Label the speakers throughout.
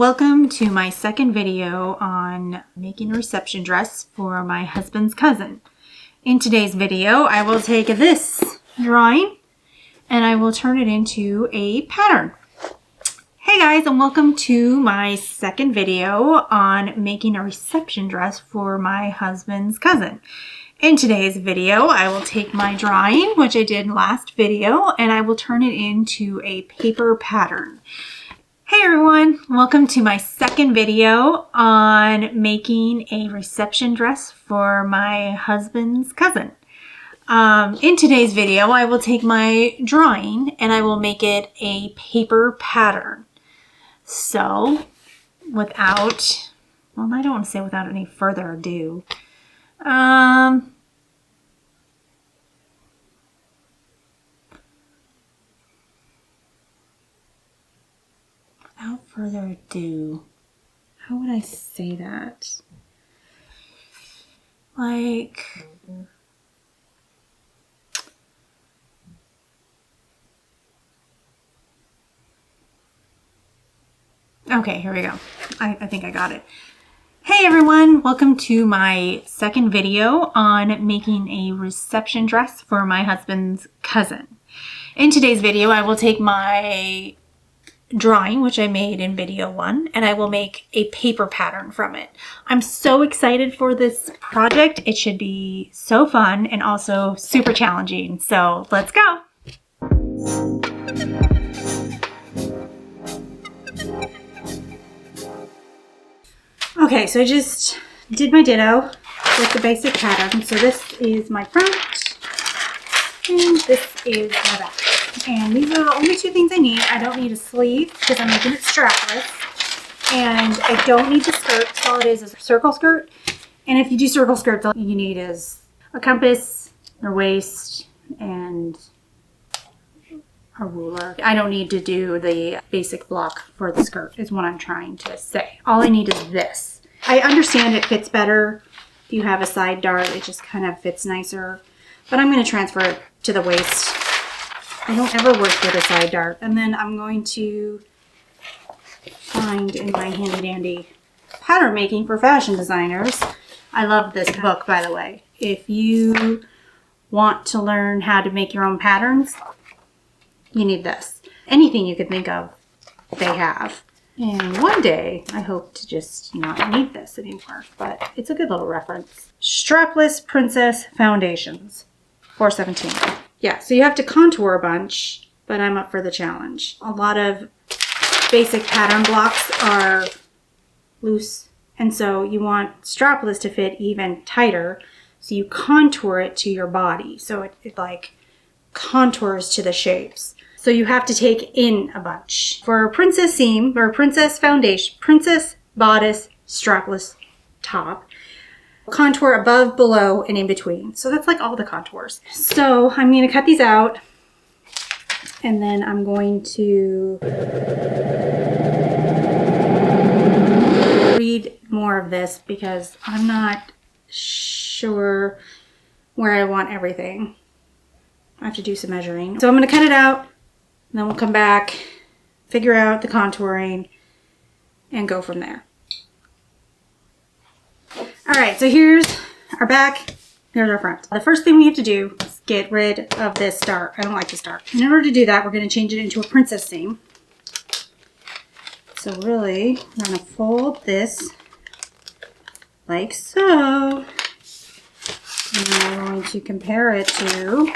Speaker 1: Welcome to my second video on making a reception dress for my husband's cousin. In today's video, I will take this drawing and I will turn it into a pattern. Hey guys, and welcome to my second video on making a reception dress for my husband's cousin. In today's video, I will take my drawing, which I did last video, and I will turn it into a paper pattern. Hey everyone, welcome to my second video on making a reception dress for my husband's cousin. In today's video, I will take my drawing and I will make it a paper pattern. So, without any further ado, how would I say that? Like, okay, here we go. I think I got it. Hey everyone, welcome to my second video on making a reception dress for my husband's cousin. In today's video, I will take my drawing, which I made in video 1, and I will make a paper pattern from it. I'm so excited for this project. It should be so fun and also super challenging. So let's go. Okay, so I just did my ditto with the basic pattern. So this is my front and this is my back. And these are the only two things I need. I don't need a sleeve because I'm making it strapless. And I don't need the skirt. All it is a circle skirt. And if you do circle skirts, all you need is a compass, your waist, and a ruler. I don't need to do the basic block for the skirt is what I'm trying to say. All I need is this. I understand it fits better if you have a side dart. It just kind of fits nicer. But I'm going to transfer it to the waist. I don't ever work with a side dart. And then I'm going to find in my handy dandy pattern making for fashion designers. I love this book, by the way. If you want to learn how to make your own patterns, you need this. Anything you could think of, they have. And one day, I hope to just not need this anymore, but it's a good little reference. Strapless Princess Foundations, $4.17. Yeah, so you have to contour a bunch, but I'm up for the challenge. A lot of basic pattern blocks are loose, and so you want strapless to fit even tighter, so you contour it to your body, so it like contours to the shapes. So you have to take in a bunch. For a princess seam, or princess foundation, princess bodice, strapless top, contour above, below, and in between. So that's like all the contours. So I'm going to cut these out, and then I'm going to read more of this because I'm not sure where I want everything. I have to do some measuring. So I'm going to cut it out, and then we'll come back, figure out the contouring, and go from there. Alright, so here's our back, here's our front. The first thing we have to do is get rid of this dart. I don't like this dart. In order to do that, we're going to change it into a princess seam. So really, we're going to fold this like so. And then we're going to compare it to,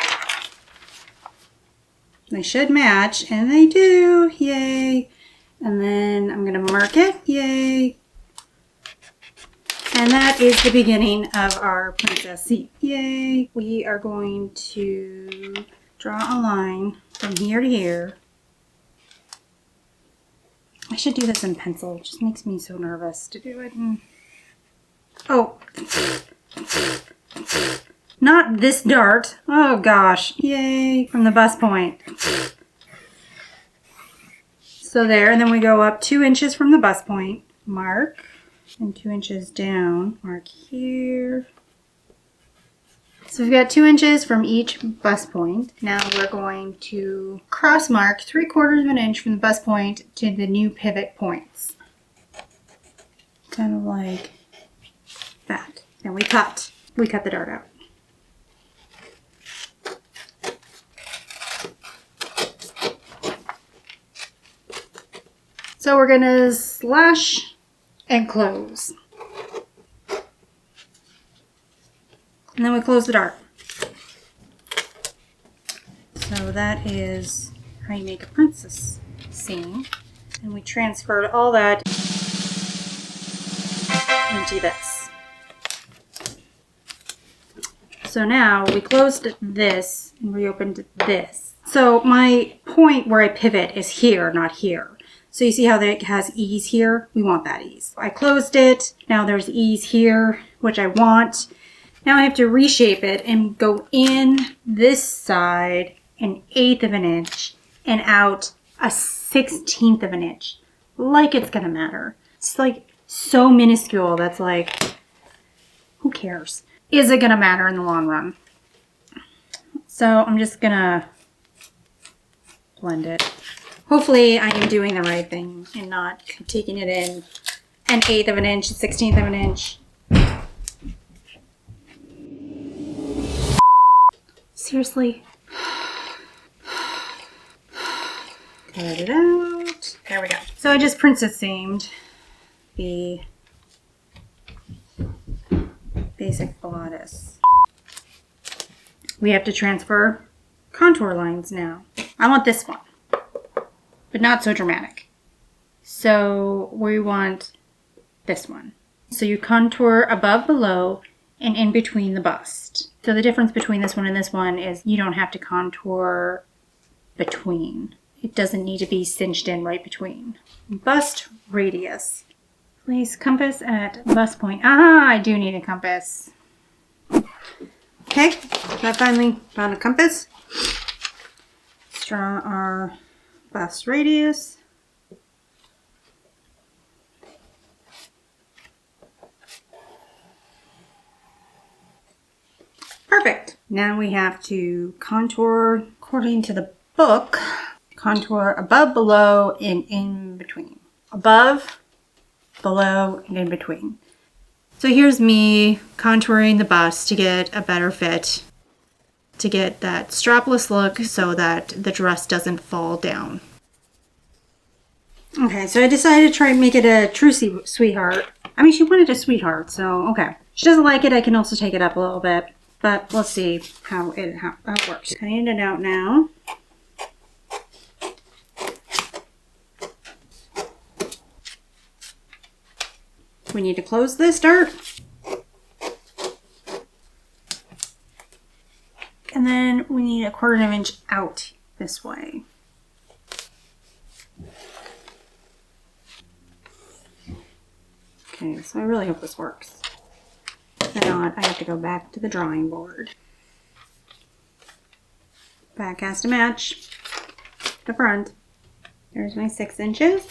Speaker 1: they should match, and they do, yay. And then I'm going to mark it, yay. And that is the beginning of our princess seam. Yay! We are going to draw a line from here to here. I should do this in pencil. It just makes me so nervous to do it. Oh. Not this dart. Oh gosh. Yay! From the bust point. So there, and then we go up 2 inches from the bust point. Mark. And 2 inches down, mark here. So we've got 2 inches from each bust point. Now we're going to cross mark 3/4 of an inch from the bust point to the new pivot points. kind of like that. And we cut the dart out. So we're gonna slash and close. And then we close the dart. So that is how you make a princess scene. And we transferred all that into this. So now we closed this and reopened this. So my point where I pivot is here, not here. So you see how that has ease here? We want that ease. I closed it. Now there's ease here, which I want. Now I have to reshape it and go in this side 1/8 of an inch and out 1/16 of an inch. Like it's gonna matter. It's like so minuscule that's like, who cares? Is it gonna matter in the long run? So I'm just gonna blend it. Hopefully I am doing the right thing and not taking it in 1/8 of an inch, 1/16 of an inch. Seriously? Cut it out. There we go. So I just princess seamed the basic bodice. We have to transfer contour lines now. I want this one, but not so dramatic. So we want this one. So you contour above, below, and in between the bust. So the difference between this one and this one is you don't have to contour between. It doesn't need to be cinched in right between. Bust radius. Place compass at bust point. Ah, I do need a compass. Okay, so I finally found a compass. Let's draw our bust radius. Perfect. Now we have to contour according to the book. Contour above, below, and in between. Above, below, and in between. So here's me contouring the bust to get a better fit, to get that strapless look so that the dress doesn't fall down. Okay, so I decided to try and make it a true sweetheart. I mean, she wanted a sweetheart, so okay. If she doesn't like it, I can also take it up a little bit. But let's see how it works. Cutting it out now. We need to close this dart. And then we need 1/4 of an inch out this way. Okay, so I really hope this works. If not, I have to go back to the drawing board. Back has to match the front. There's my 6 inches.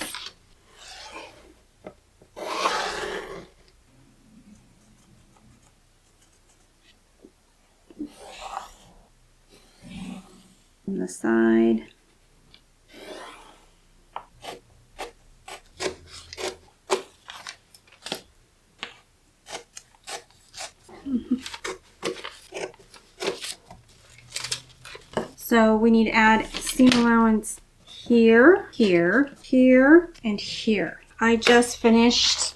Speaker 1: On the side. So we need to add seam allowance here, here, here, and here. I just finished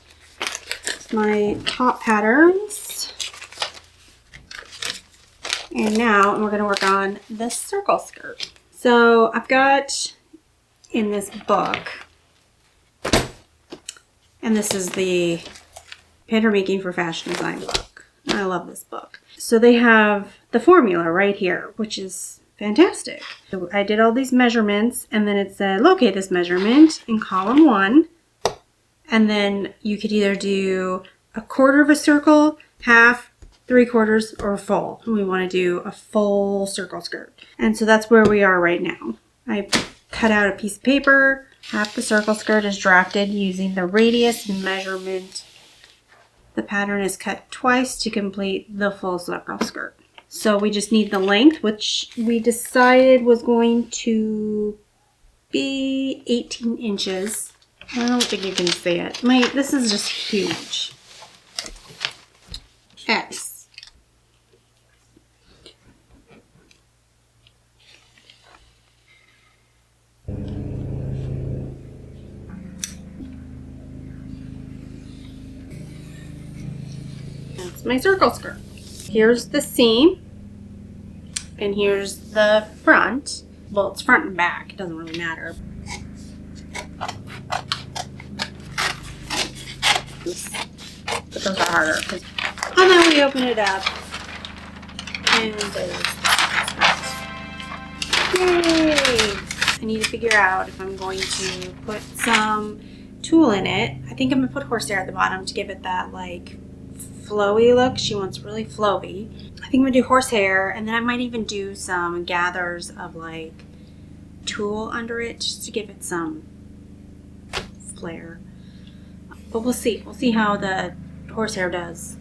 Speaker 1: my top patterns. And now we're going to work on the circle skirt. So I've got in this book, and this is the Pattermaking for Fashion Design book. I love this book. So they have the formula right here, which is fantastic. So I did all these measurements, and then it said locate this measurement in column 1. And then you could either do 1/4 of a circle, half, 3/4, or full. We want to do a full circle skirt. And so that's where we are right now. I cut out a piece of paper. Half the circle skirt is drafted using the radius measurement. The pattern is cut twice to complete the full circle skirt. So we just need the length, which we decided was going to be 18 inches. I don't think you can see it. This is just huge. X. That's my circle skirt. Here's the seam, and here's the front. Well, it's front and back. It doesn't really matter. But those are harder. And then we open it up, and there's yay! I need to figure out if I'm going to put some tulle in it. I think I'm gonna put horsehair at the bottom to give it that like flowy look. She wants really flowy. I think I'm gonna do horsehair, and then I might even do some gathers of like tulle under it just to give it some flair. But we'll see. We'll see how the horsehair does,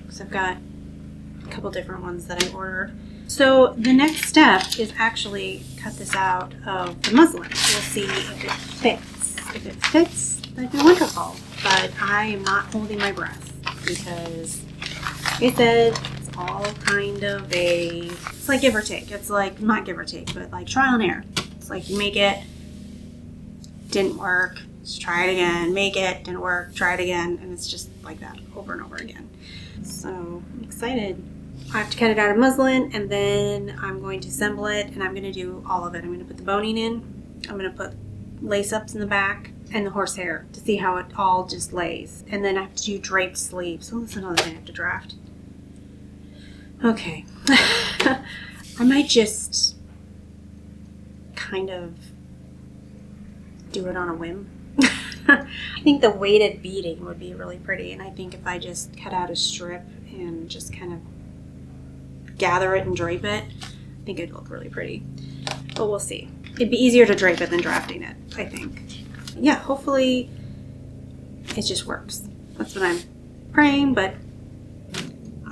Speaker 1: because I've got a couple different ones that I ordered. So the next step is actually cut this out of the muslin. We'll see if it fits. If it fits, that'd be wonderful. But I am not holding my breath because, like I said, it's all kind of it's like give or take. It's like, not give or take, but like trial and error. It's like you make it, didn't work, let's try it again, make it, didn't work, try it again, and it's just like that over and over again. So I'm excited. I have to cut it out of muslin, and then I'm going to assemble it, and I'm going to do all of it. I'm going to put the boning in, I'm going to put lace-ups in the back, and the horsehair to see how it all just lays. And then I have to do draped sleeves. So that's another thing I have to draft. Okay. I might just kind of do it on a whim. I think the weighted beading would be really pretty, and I think if I just cut out a strip and just kind of gather it and drape it, I think it'd look really pretty. But we'll see. It'd be easier to drape it than drafting it, I think. Yeah, hopefully it just works. That's what I'm praying, but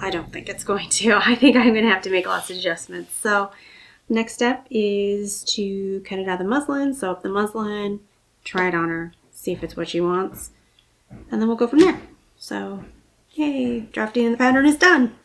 Speaker 1: I don't think it's going to. I think I'm going to have to make lots of adjustments. So next step is to cut it out of the muslin, sew up the muslin, try it on her, see if it's what she wants, and then we'll go from there. So, yay, drafting in the pattern is done.